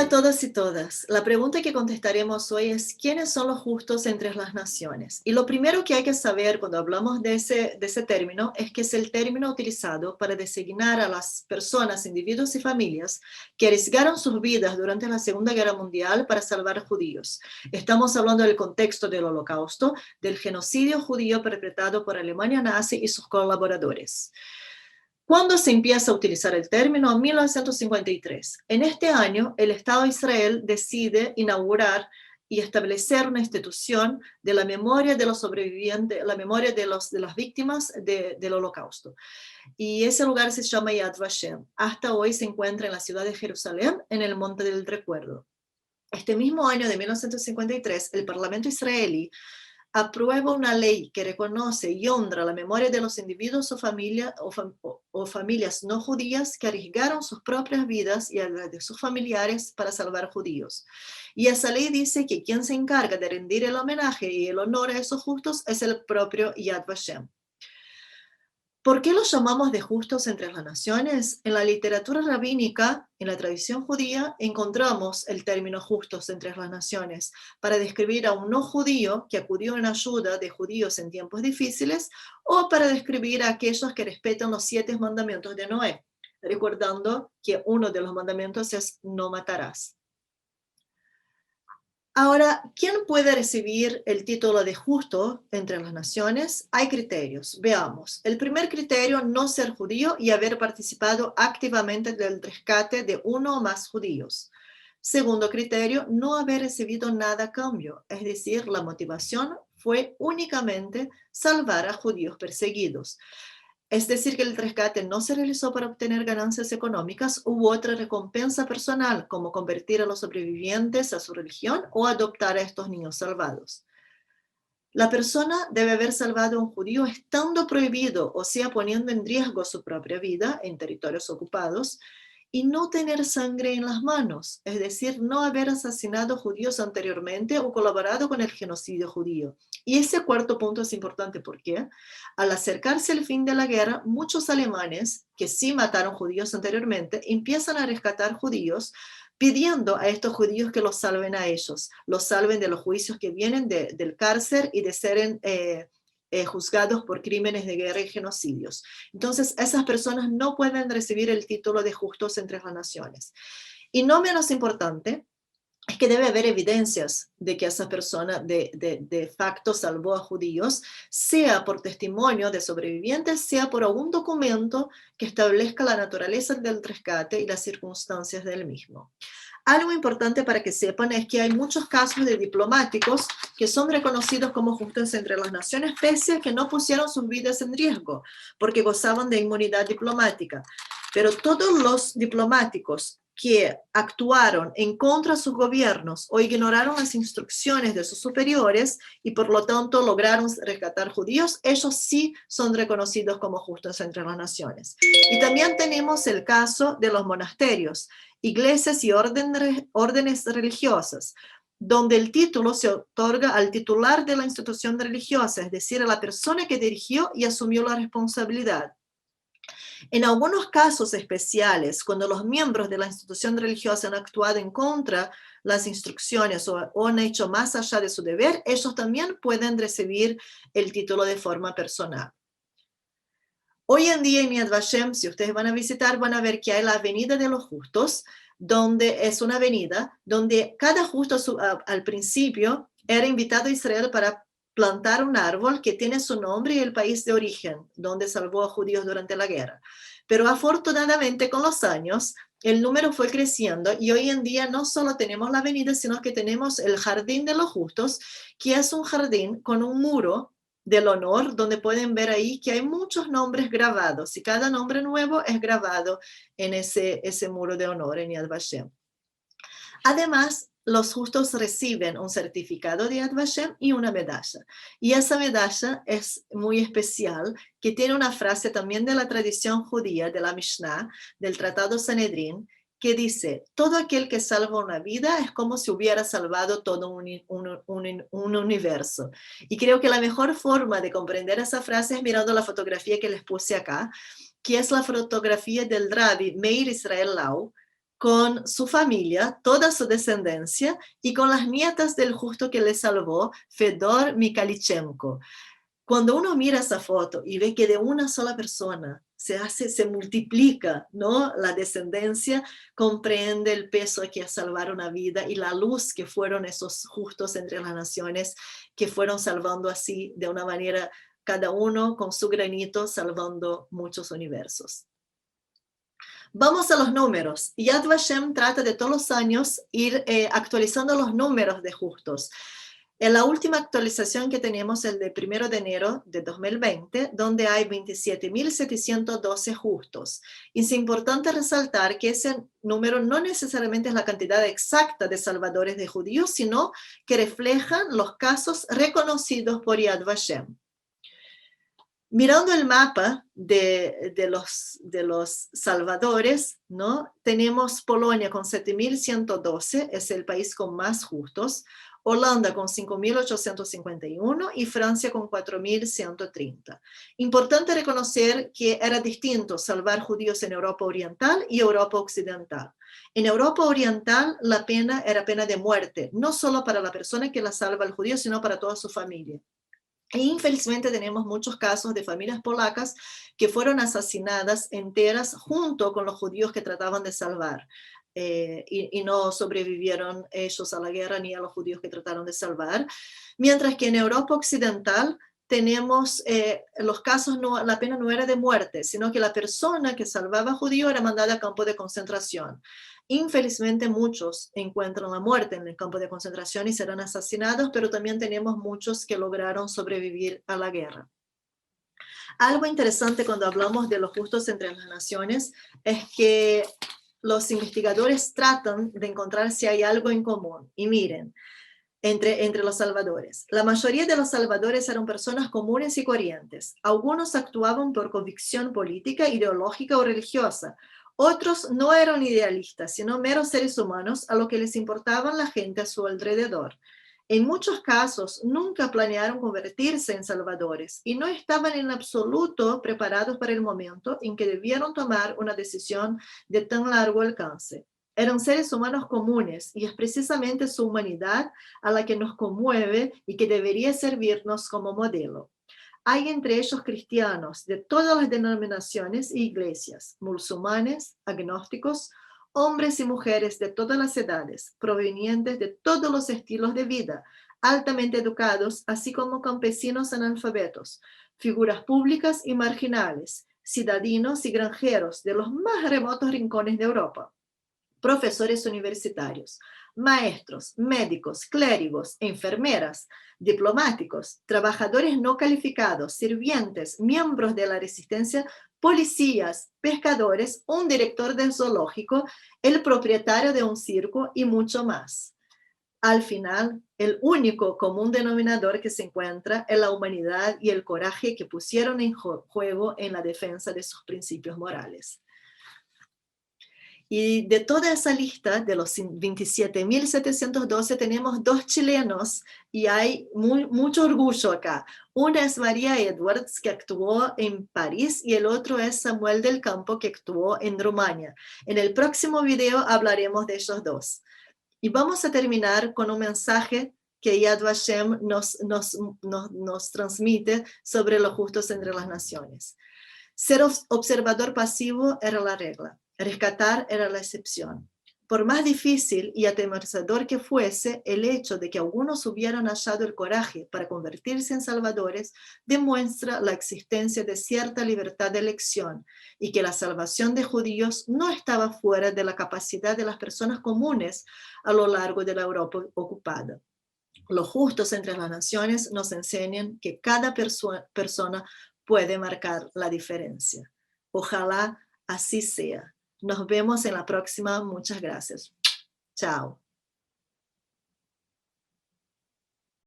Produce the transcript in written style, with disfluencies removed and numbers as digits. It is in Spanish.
a todos y todas. La pregunta que contestaremos hoy es: ¿quiénes son los justos entre las naciones? Y lo primero que hay que saber cuando hablamos de ese término es que es el término utilizado para designar a las personas, individuos y familias que arriesgaron sus vidas durante la Segunda Guerra Mundial para salvar judíos. Estamos hablando del contexto del Holocausto, del genocidio judío perpetrado por Alemania nazi y sus colaboradores. ¿Cuándo se empieza a utilizar el término? En 1953. En este año, el Estado de Israel decide inaugurar y establecer una institución de la memoria de los sobrevivientes, la memoria de las víctimas del Holocausto. Y ese lugar se llama Yad Vashem. Hasta hoy se encuentra en la ciudad de Jerusalén, en el Monte del Recuerdo. Este mismo año de 1953, el Parlamento israelí aprueba una ley que reconoce y honra la memoria de los individuos o familias no judías que arriesgaron sus propias vidas y las de sus familiares para salvar judíos. Y esa ley dice que quien se encarga de rendir el homenaje y el honor a esos justos es el propio Yad Vashem. ¿Por qué los llamamos de justos entre las naciones? En la literatura rabínica, en la tradición judía, encontramos el término justos entre las naciones para describir a un no judío que acudió en ayuda de judíos en tiempos difíciles, o para describir a aquellos que respetan los 7 mandamientos de Noé, recordando que uno de los mandamientos es no matarás. Ahora, ¿quién puede recibir el título de justo entre las naciones? Hay criterios. Veamos. El primer criterio: no ser judío y haber participado activamente del rescate de uno o más judíos. Segundo criterio: no haber recibido nada a cambio, es decir, la motivación fue únicamente salvar a judíos perseguidos. Es decir, que el rescate no se realizó para obtener ganancias económicas u otra recompensa personal, como convertir a los sobrevivientes a su religión o adoptar a estos niños salvados. La persona debe haber salvado a un judío estando prohibido, o sea, poniendo en riesgo su propia vida en territorios ocupados, y no tener sangre en las manos, es decir, no haber asesinado judíos anteriormente o colaborado con el genocidio judío. Y ese cuarto punto es importante porque al acercarse el fin de la guerra, muchos alemanes que sí mataron judíos anteriormente empiezan a rescatar judíos, pidiendo a estos judíos que los salven a ellos, los salven de los juicios que vienen del cárcel y de ser juzgados por crímenes de guerra y genocidios. Entonces, esas personas no pueden recibir el título de justos entre las naciones. Y no menos importante, es que debe haber evidencias de que esa persona de facto salvó a judíos, sea por testimonio de sobrevivientes, sea por algún documento que establezca la naturaleza del rescate y las circunstancias del mismo. Algo importante para que sepan es que hay muchos casos de diplomáticos que son reconocidos como justos entre las naciones, pese a que no pusieron sus vidas en riesgo, porque gozaban de inmunidad diplomática. Pero todos los diplomáticos que actuaron en contra de sus gobiernos o ignoraron las instrucciones de sus superiores y por lo tanto lograron rescatar judíos, ellos sí son reconocidos como justos entre las naciones. Y también tenemos el caso de los monasterios, iglesias y órdenes religiosas, donde el título se otorga al titular de la institución religiosa, es decir, a la persona que dirigió y asumió la responsabilidad. En algunos casos especiales, cuando los miembros de la institución religiosa han actuado en contra de las instrucciones o han hecho más allá de su deber, ellos también pueden recibir el título de forma personal. Hoy en día en Yad Vashem, si ustedes van a visitar, van a ver que hay la Avenida de los Justos, donde es una avenida donde cada justo al principio era invitado a Israel para plantar un árbol que tiene su nombre y el país de origen, donde salvó a judíos durante la guerra. Pero afortunadamente con los años el número fue creciendo y hoy en día no solo tenemos la avenida, sino que tenemos el Jardín de los Justos, que es un jardín con un muro del honor, donde pueden ver ahí que hay muchos nombres grabados y cada nombre nuevo es grabado en ese muro de honor en Yad Vashem. Además, los justos reciben un certificado de Yad Vashem y una medalla. Y esa medalla es muy especial, que tiene una frase también de la tradición judía, de la Mishnah, del Tratado Sanedrín, que dice: todo aquel que salva una vida es como si hubiera salvado todo un universo. Y creo que la mejor forma de comprender esa frase es mirando la fotografía que les puse acá, que es la fotografía del Rabbi Meir Israel Lau, con su familia, toda su descendencia, y con las nietas del justo que le salvó, Fedor Mikhalichenko. Cuando uno mira esa foto y ve que de una sola persona se multiplica, ¿no?, la descendencia, comprende el peso que es salvar una vida y la luz que fueron esos justos entre las naciones, que fueron salvando así de una manera, cada uno con su granito, salvando muchos universos. Vamos a los números. Yad Vashem trata de todos los años ir actualizando los números de justos. En la última actualización que tenemos, el de 1 de enero de 2020, donde hay 27.712 justos. Y es importante resaltar que ese número no necesariamente es la cantidad exacta de salvadores de judíos, sino que reflejan los casos reconocidos por Yad Vashem. Mirando el mapa de los salvadores, ¿no?, tenemos Polonia con 7.112, es el país con más justos, Holanda con 5.851 y Francia con 4.130. Importante reconocer que era distinto salvar judíos en Europa Oriental y Europa Occidental. En Europa Oriental la pena era pena de muerte, no solo para la persona que la salva al judío, sino para toda su familia. E infelizmente tenemos muchos casos de familias polacas que fueron asesinadas enteras junto con los judíos que trataban de salvar. Y no sobrevivieron ellos a la guerra ni a los judíos que trataron de salvar. Mientras que en Europa Occidental tenemos los casos, la pena no era de muerte, sino que la persona que salvaba a judío era mandada a campo de concentración. Infelizmente muchos encuentran la muerte en el campo de concentración y serán asesinados, pero también tenemos muchos que lograron sobrevivir a la guerra. Algo interesante cuando hablamos de los justos entre las naciones es que los investigadores tratan de encontrar si hay algo en común. Y miren, entre los salvadores. La mayoría de los salvadores eran personas comunes y corrientes. Algunos actuaban por convicción política, ideológica o religiosa. Otros no eran idealistas, sino meros seres humanos a lo que les importaba la gente a su alrededor. En muchos casos, nunca planearon convertirse en salvadores y no estaban en absoluto preparados para el momento en que debieron tomar una decisión de tan largo alcance. Eran seres humanos comunes y es precisamente su humanidad a la que nos conmueve y que debería servirnos como modelo. Hay entre ellos cristianos de todas las denominaciones e iglesias, musulmanes, agnósticos, hombres y mujeres de todas las edades, provenientes de todos los estilos de vida, altamente educados, así como campesinos analfabetos, figuras públicas y marginales, ciudadanos y granjeros de los más remotos rincones de Europa, profesores universitarios, maestros, médicos, clérigos, enfermeras, diplomáticos, trabajadores no calificados, sirvientes, miembros de la resistencia, policías, pescadores, un director del zoológico, el propietario de un circo y mucho más. Al final, el único común denominador que se encuentra es la humanidad y el coraje que pusieron en juego en la defensa de sus principios morales. Y de toda esa lista, de los 27.712, tenemos 2 chilenos y hay mucho orgullo acá. Una es María Edwards, que actuó en París, y el otro es Samuel del Campo, que actuó en Rumania. En el próximo video hablaremos de ellos dos. Y vamos a terminar con un mensaje que Yad Vashem nos transmite sobre los justos entre las naciones. Ser observador pasivo era la regla. Rescatar era la excepción. Por más difícil y atemorizador que fuese, el hecho de que algunos hubieran hallado el coraje para convertirse en salvadores demuestra la existencia de cierta libertad de elección y que la salvación de judíos no estaba fuera de la capacidad de las personas comunes a lo largo de la Europa ocupada. Los justos entre las naciones nos enseñan que cada persona puede marcar la diferencia. Ojalá así sea. Nos vemos en la próxima. Muchas gracias. Chao.